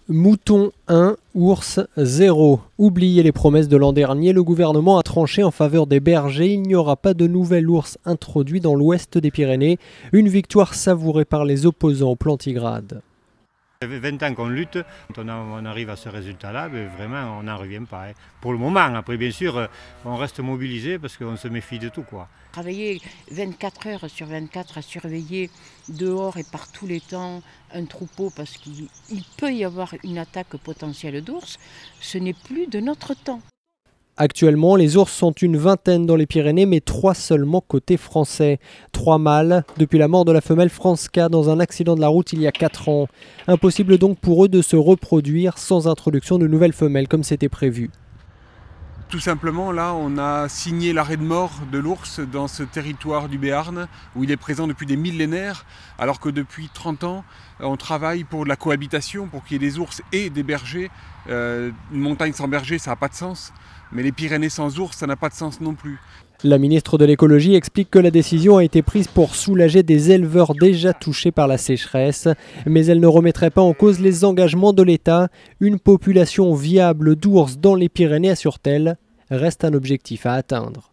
Mouton 1, ours 0. Oubliez les promesses de l'an dernier, le gouvernement a tranché en faveur des bergers. Il n'y aura pas de nouvel ours introduit dans l'ouest des Pyrénées. Une victoire savourée par les opposants au plantigrade. Ça fait 20 ans qu'on lutte, quand on arrive à ce résultat-là, mais vraiment on n'en revient pas. Pour le moment, après bien sûr, on reste mobilisé parce qu'on se méfie de tout, quoi. Travailler 24 heures sur 24 à surveiller dehors et par tous les temps un troupeau parce qu'il peut y avoir une attaque potentielle d'ours, ce n'est plus de notre temps. Actuellement, les ours sont une vingtaine dans les Pyrénées, mais 3 seulement côté français. 3 mâles depuis la mort de la femelle Franska dans un accident de la route il y a 4 ans. Impossible donc pour eux de se reproduire sans introduction de nouvelles femelles comme c'était prévu. Tout simplement, là, on a signé l'arrêt de mort de l'ours dans ce territoire du Béarn, où il est présent depuis des millénaires, alors que depuis 30 ans, on travaille pour la cohabitation, pour qu'il y ait des ours et des bergers. Une montagne sans berger, ça n'a pas de sens, mais les Pyrénées sans ours, ça n'a pas de sens non plus. La ministre de l'écologie explique que la décision a été prise pour soulager des éleveurs déjà touchés par la sécheresse, mais elle ne remettrait pas en cause les engagements de l'État. Une population viable d'ours dans les Pyrénées, assure-t-elle, reste un objectif à atteindre.